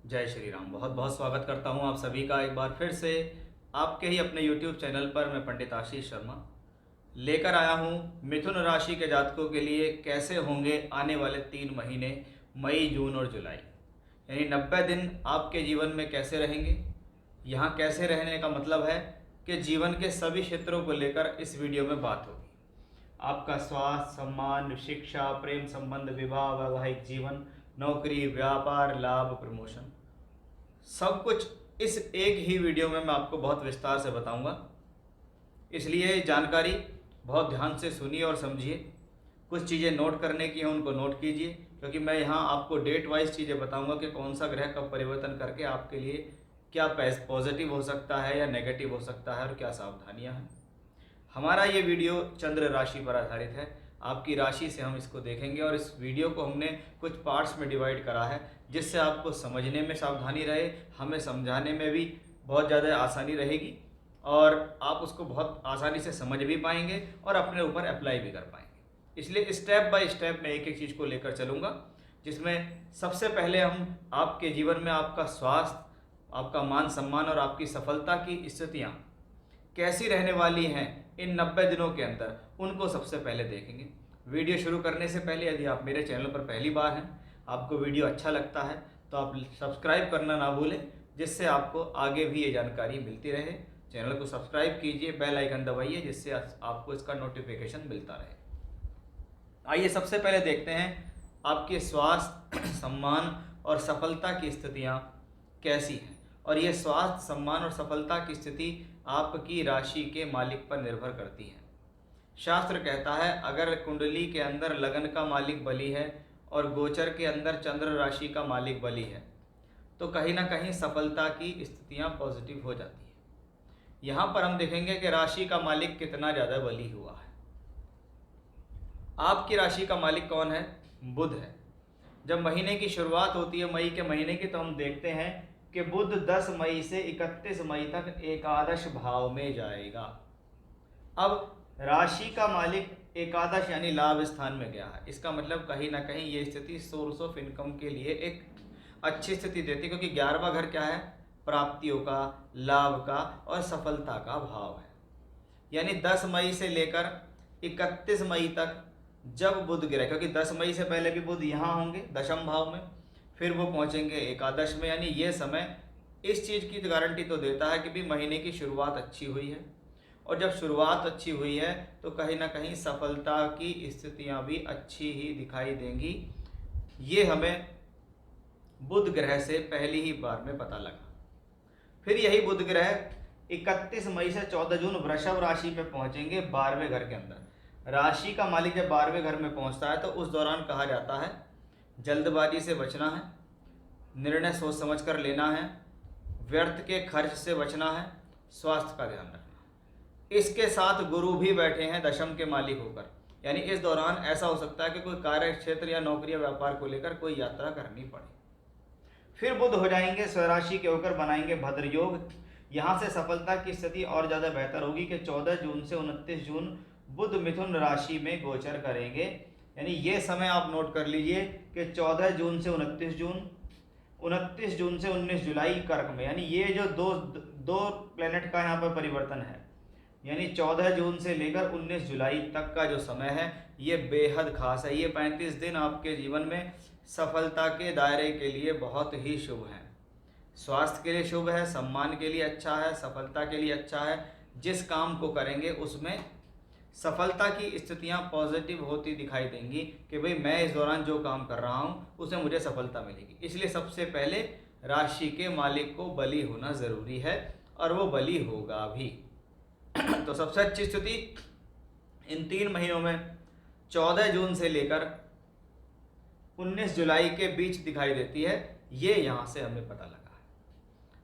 जय श्री राम। बहुत बहुत स्वागत करता हूं आप सभी का एक बार फिर से आपके ही अपने YouTube चैनल पर। मैं पंडित आशीष शर्मा लेकर आया हूं मिथुन राशि के जातकों के लिए कैसे होंगे आने वाले 3 महीने, मई, जून और जुलाई, यानी 90 दिन आपके जीवन में कैसे रहेंगे। यहाँ कैसे रहने का मतलब है कि जीवन के सभी क्षेत्रों को लेकर इस वीडियो में बात होगी। आपका स्वास्थ्य, सम्मान, शिक्षा, प्रेम संबंध, विवाह, वैवाहिक जीवन, नौकरी, व्यापार, लाभ, प्रमोशन, सब कुछ इस एक ही वीडियो में मैं आपको बहुत विस्तार से बताऊंगा। इसलिए जानकारी बहुत ध्यान से सुनिए और समझिए। कुछ चीज़ें नोट करने की हैं, उनको नोट कीजिए, क्योंकि मैं यहाँ आपको डेट वाइज चीज़ें बताऊंगा कि कौन सा ग्रह कब परिवर्तन करके आपके लिए क्या पॉजिटिव हो सकता है या नेगेटिव हो सकता है और क्या सावधानियाँ हैं। हमारा ये वीडियो चंद्र राशि पर आधारित है। आपकी राशि से हम इसको देखेंगे और इस वीडियो को हमने कुछ पार्ट्स में डिवाइड करा है, जिससे आपको समझने में सावधानी रहे, हमें समझाने में भी बहुत ज़्यादा आसानी रहेगी और आप उसको बहुत आसानी से समझ भी पाएंगे और अपने ऊपर अप्लाई भी कर पाएंगे। इसलिए स्टेप बाय स्टेप मैं एक एक चीज़ को लेकर चलूँगा, जिसमें सबसे पहले हम आपके जीवन में आपका स्वास्थ्य, आपका मान सम्मान और आपकी सफलता की स्थितियाँ कैसी रहने वाली हैं इन 90 दिनों के अंदर, उनको सबसे पहले देखेंगे। वीडियो शुरू करने से पहले यदि आप मेरे चैनल पर पहली बार हैं, आपको वीडियो अच्छा लगता है तो आप सब्सक्राइब करना ना भूलें, जिससे आपको आगे भी ये जानकारी मिलती रहे। चैनल को सब्सक्राइब कीजिए, बेल आइकन दबाइए, जिससे आपको इसका नोटिफिकेशन मिलता रहे। आइए सबसे पहले देखते हैं आपके स्वास्थ्य, सम्मान और सफलता की स्थितियाँ कैसी हैं। और ये स्वास्थ्य, सम्मान और सफलता की स्थिति आपकी राशि के मालिक पर निर्भर करती है। शास्त्र कहता है अगर कुंडली के अंदर लगन का मालिक बलि है और गोचर के अंदर चंद्र राशि का मालिक बलि है, तो कहीं ना कहीं सफलता की स्थितियाँ पॉजिटिव हो जाती है। यहाँ पर हम देखेंगे कि राशि का मालिक कितना ज़्यादा बली हुआ है। आपकी राशि का मालिक कौन है? बुध है। जब महीने की शुरुआत होती है मई के महीने की, तो हम देखते हैं कि बुध 10 मई से 31 मई तक एकादश भाव में जाएगा। अब राशि का मालिक एकादश यानी लाभ स्थान में गया है। इसका मतलब कहीं ना कहीं ये स्थिति सोर्स ऑफ इनकम के लिए एक अच्छी स्थिति देती है, क्योंकि 11वां घर क्या है? प्राप्तियों का, लाभ का और सफलता का भाव है। यानी 10 मई से लेकर 31 मई तक जब बुध गिरे, क्योंकि 10 मई से पहले भी बुध यहाँ होंगे दशम भाव में, फिर वो पहुँचेंगे एकादश में, यानी ये समय इस चीज़ की गारंटी तो देता है कि भी महीने की शुरुआत अच्छी हुई है। और जब शुरुआत अच्छी हुई है तो कहीं ना कहीं सफलता की स्थितियाँ भी अच्छी ही दिखाई देंगी। ये हमें बुध ग्रह से पहली ही बार में पता लगा। फिर यही बुध ग्रह 31 मई से 14 जून वृषभ राशि पे पहुंचेंगे 12वें घर के अंदर। राशि का मालिक जब 12वें घर में पहुंचता है तो उस दौरान कहा जाता है जल्दबाजी से बचना है, निर्णय सोच समझ कर लेना है, व्यर्थ के खर्च से बचना है, स्वास्थ्य का ध्यान रखना है। इसके साथ गुरु भी बैठे हैं दशम के मालिक होकर, यानी इस दौरान ऐसा हो सकता है कि कोई कार्य क्षेत्र या नौकरी या व्यापार को लेकर कोई यात्रा करनी पड़े। फिर बुध हो जाएंगे स्वराशि के होकर बनाएंगे भद्र योग। यहाँ से सफलता की स्थिति और ज़्यादा बेहतर होगी कि 14 जून से 29 जून बुध मिथुन राशि में गोचर करेंगे। यानी ये समय आप नोट कर लीजिए कि 14 जून से 29 जून, 29 जून से 19 जुलाई कर्क में, यानी ये जो दो दो प्लेनेट का यहाँ पर परिवर्तन है, यानी 14 जून से लेकर 19 जुलाई तक का जो समय है ये बेहद खास है। ये 35 दिन आपके जीवन में सफलता के दायरे के लिए बहुत ही शुभ है। स्वास्थ्य के लिए शुभ है, सम्मान के लिए अच्छा है, सफलता के लिए अच्छा है। जिस काम को करेंगे उसमें सफलता की स्थितियां पॉजिटिव होती दिखाई देंगी कि भाई मैं इस दौरान जो काम कर रहा हूं उसमें मुझे सफलता मिलेगी। इसलिए सबसे पहले राशि के मालिक को बली होना ज़रूरी है और वो बली होगा भी। तो सबसे अच्छी स्थिति इन 3 महीनों में 14 जून से लेकर 19 जुलाई के बीच दिखाई देती है। ये यहाँ से हमें पता लगा है।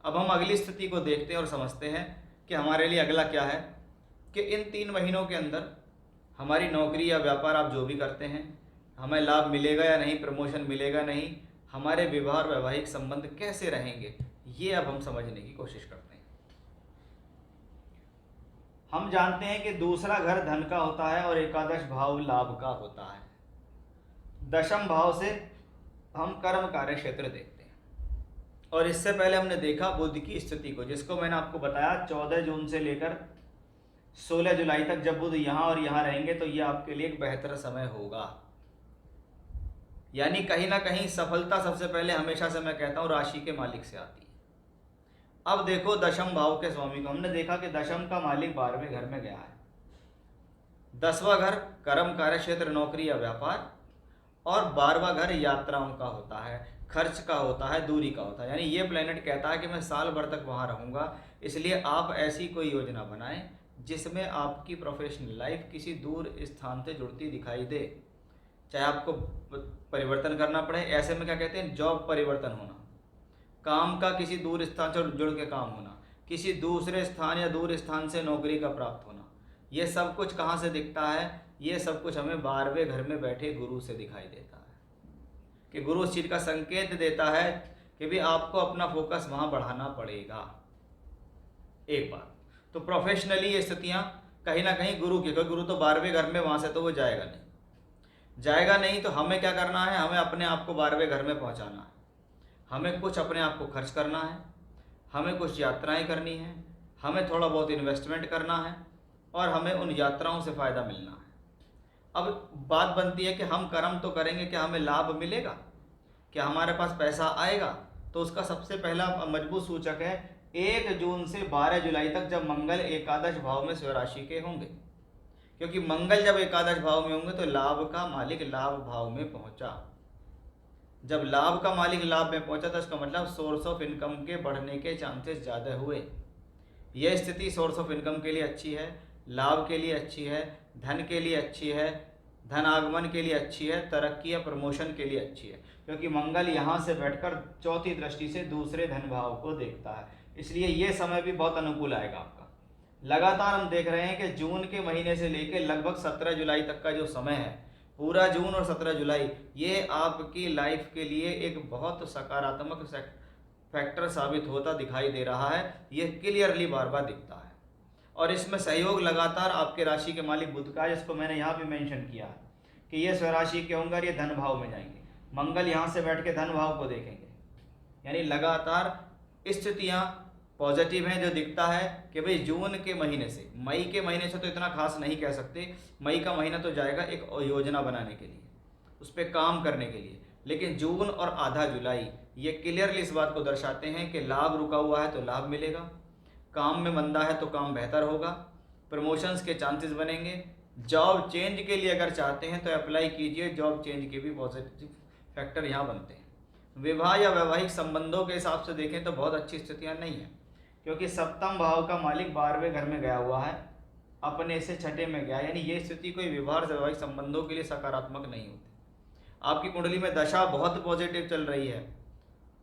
अब हम अगली स्थिति को देखते हैं और समझते हैं कि हमारे लिए अगला क्या है, कि इन 3 महीनों के अंदर हमारी नौकरी या व्यापार आप जो भी करते हैं, हमें लाभ मिलेगा या नहीं, प्रमोशन मिलेगा नहीं, हमारे विवाह और वैवाहिक संबंध कैसे रहेंगे, ये अब हम समझने की कोशिश करते हैं। हम जानते हैं कि दूसरा घर धन का होता है और एकादश भाव लाभ का होता है। दशम भाव से हम कर्म कार्य क्षेत्र देखते हैं। और इससे पहले हमने देखा बुध की स्थिति को, जिसको मैंने आपको बताया 14 जून से लेकर 16 जुलाई तक जब बुध यहाँ और यहाँ रहेंगे तो ये आपके लिए एक बेहतर समय होगा। यानी कहीं ना कहीं सफलता सबसे पहले हमेशा से मैं कहता हूँ राशि के मालिक से आती है। अब देखो दशम भाव के स्वामी को, हमने देखा कि दशम का मालिक 12वें घर में गया है। 10वां घर कर्म, कार्य क्षेत्र, नौकरी या व्यापार, और 12वां घर यात्राओं का होता है, खर्च का होता है, दूरी का होता है। यानी ये प्लेनेट कहता है कि मैं साल भर तक वहाँ रहूँगा, इसलिए आप ऐसी कोई योजना बनाएं जिसमें आपकी प्रोफेशनल लाइफ किसी दूर स्थान से जुड़ती दिखाई दे, चाहे आपको परिवर्तन करना पड़े। ऐसे में क्या कहते हैं, जॉब परिवर्तन होना, काम का किसी दूर स्थान से जुड़ के काम होना, किसी दूसरे स्थान या दूर स्थान से नौकरी का प्राप्त होना। ये सब कुछ कहाँ से दिखता है, ये सब कुछ हमें 12वें घर में बैठे गुरु से दिखाई देता है, कि गुरु उस चीज़ का संकेत देता है कि भी आपको अपना फोकस वहाँ बढ़ाना पड़ेगा। एक बात तो प्रोफेशनली ये स्थितियाँ कहीं ना कहीं गुरु की, गुरु तो 12वें घर में, वहाँ से तो वो जाएगा नहीं। तो हमें क्या करना है, हमें अपने आप को 12वें घर में पहुँचाना है, हमें कुछ अपने आप को खर्च करना है, हमें कुछ यात्राएं करनी है, हमें थोड़ा बहुत इन्वेस्टमेंट करना है, और हमें उन यात्राओं से फ़ायदा मिलना है। अब बात बनती है कि हम कर्म तो करेंगे, क्या हमें लाभ मिलेगा, क्या हमारे पास पैसा आएगा? तो उसका सबसे पहला मजबूत सूचक है 1 जून से 12 जुलाई तक, जब मंगल एकादश भाव में स्वराशि के होंगे। क्योंकि मंगल जब एकादश भाव में होंगे तो लाभ का मालिक लाभ भाव में पहुंचा। जब लाभ का मालिक लाभ में पहुंचा तो इसका मतलब सोर्स ऑफ इनकम के बढ़ने के चांसेस ज़्यादा हुए। यह स्थिति सोर्स ऑफ इनकम के लिए अच्छी है, लाभ के लिए अच्छी है, धन के लिए अच्छी है, धन आगमन के लिए अच्छी है, तरक्की या प्रमोशन के लिए अच्छी है। क्योंकि मंगल यहाँ से बैठकर चौथी दृष्टि से दूसरे धन भाव को देखता है, इसलिए ये समय भी बहुत अनुकूल आएगा आपका। लगातार हम देख रहे हैं कि जून के महीने से लेकर लगभग 17 जुलाई तक का जो समय है, पूरा जून और 17 जुलाई, ये आपकी लाइफ के लिए एक बहुत सकारात्मक फैक्टर साबित होता दिखाई दे रहा है। ये क्लियरली बार बार दिखता है, और इसमें सहयोग लगातार आपके राशि के मालिक बुध का है, जिसको मैंने यहाँ भी मेंशन किया है कि ये स्वराशि के होंगे और ये धन भाव में जाएंगे। मंगल यहाँ से बैठ के धन भाव को देखेंगे, यानी लगातार स्थितियाँ पॉजिटिव हैं। जो दिखता है कि भाई जून के महीने से, मई के महीने से तो इतना खास नहीं कह सकते, मई का महीना तो जाएगा एक योजना बनाने के लिए, उस पर काम करने के लिए, लेकिन जून और आधा जुलाई ये क्लियरली इस बात को दर्शाते हैं कि लाभ रुका हुआ है तो लाभ मिलेगा, काम में मंदा है तो काम बेहतर होगा, प्रमोशंस के चांसेस बनेंगे। जॉब चेंज के लिए अगर चाहते हैं तो अप्लाई कीजिए, जॉब चेंज के भी पॉजिटिव फैक्टर यहाँ बनते हैं। विवाह या वैवाहिक संबंधों के हिसाब से देखें तो बहुत अच्छी स्थितियाँ नहीं हैं, क्योंकि सप्तम भाव का मालिक 12वें घर में गया हुआ है, अपने से छठे में गया, यानी ये स्थिति कोई विवाह वैवाहिक संबंधों के लिए सकारात्मक नहीं होती। आपकी कुंडली में दशा बहुत पॉजिटिव चल रही है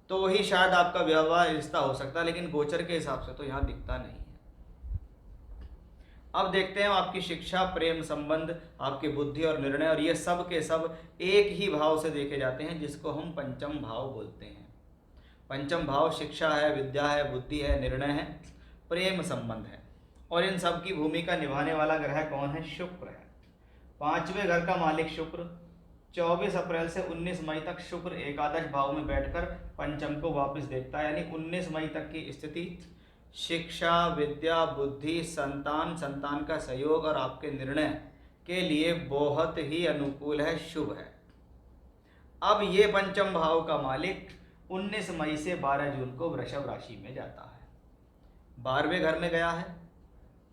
तो ही शायद आपका विवाह रिश्ता हो सकता है, लेकिन गोचर के हिसाब से तो यहाँ दिखता नहीं है। अब देखते हैं आपकी शिक्षा, प्रेम संबंध, आपकी बुद्धि और निर्णय, और ये सब के सब एक ही भाव से देखे जाते हैं, जिसको हम पंचम भाव बोलते हैं। पंचम भाव शिक्षा है, विद्या है, बुद्धि है, निर्णय है, प्रेम संबंध है, और इन सब की भूमिका निभाने वाला ग्रह कौन है? शुक्र है। 5वें घर का मालिक शुक्र 24 अप्रैल से 19 मई तक शुक्र एकादश भाव में बैठकर पंचम को वापस देखता है, यानी 19 मई तक की स्थिति शिक्षा, विद्या, बुद्धि, संतान, संतान का सहयोग और आपके निर्णय के लिए बहुत ही अनुकूल है, शुभ है। अब ये पंचम भाव का मालिक 19 मई से 12 जून को वृषभ राशि में जाता है, 12वें घर में गया है,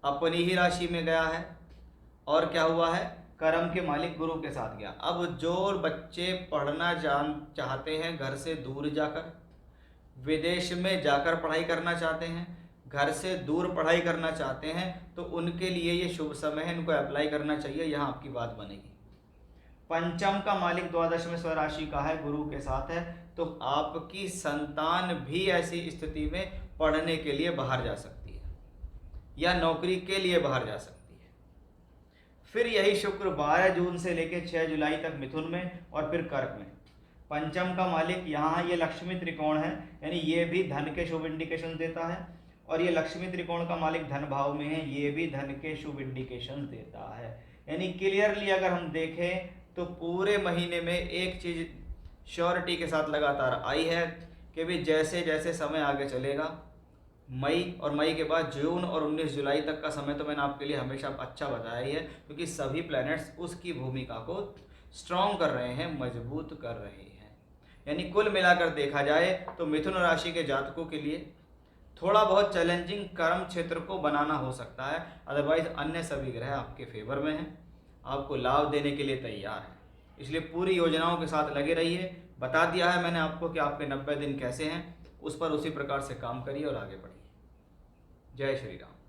अपनी ही राशि में गया है, और क्या हुआ है? कर्म के मालिक गुरु के साथ गया। अब जो बच्चे पढ़ना चाहते हैं, घर से दूर जाकर, विदेश में जाकर पढ़ाई करना चाहते हैं, घर से दूर पढ़ाई करना चाहते हैं, तो उनके लिए ये शुभ समय है, इनको अप्लाई करना चाहिए, यहाँ आपकी बात बनेगी। पंचम का मालिक द्वादश में स्वराशि का है, गुरु के साथ है, तो आपकी संतान भी ऐसी स्थिति में पढ़ने के लिए बाहर जा सकती है या नौकरी के लिए बाहर जा सकती है। फिर यही शुक्र 12 जून से लेकर 6 जुलाई तक मिथुन में और फिर कर्क में। पंचम का मालिक यहाँ ये लक्ष्मी त्रिकोण है, यानी ये भी धन के शुभ इंडिकेशन देता है, और ये लक्ष्मी त्रिकोण का मालिक धन भाव में है, ये भी धन के शुभ इंडिकेशन देता है। यानी क्लियरली अगर हम देखें तो पूरे महीने में एक चीज श्योरिटी के साथ लगातार आई है कि भी जैसे जैसे समय आगे चलेगा, मई और मई के बाद जून और 19 जुलाई तक का समय तो मैंने आपके लिए हमेशा अच्छा बताया ही है, क्योंकि सभी प्लैनेट्स उसकी भूमिका को स्ट्रॉन्ग कर रहे हैं, मजबूत कर रहे हैं। यानी कुल मिलाकर देखा जाए तो मिथुन राशि के जातकों के लिए थोड़ा बहुत चैलेंजिंग कर्म क्षेत्र को बनाना हो सकता है, अदरवाइज अन्य सभी ग्रह आपके फेवर में हैं, आपको लाभ देने के लिए तैयार है। इसलिए पूरी योजनाओं के साथ लगे रहिए। बता दिया है मैंने आपको कि आपके 90 दिन कैसे हैं, उस पर उसी प्रकार से काम करिए और आगे बढ़िए। जय श्री राम।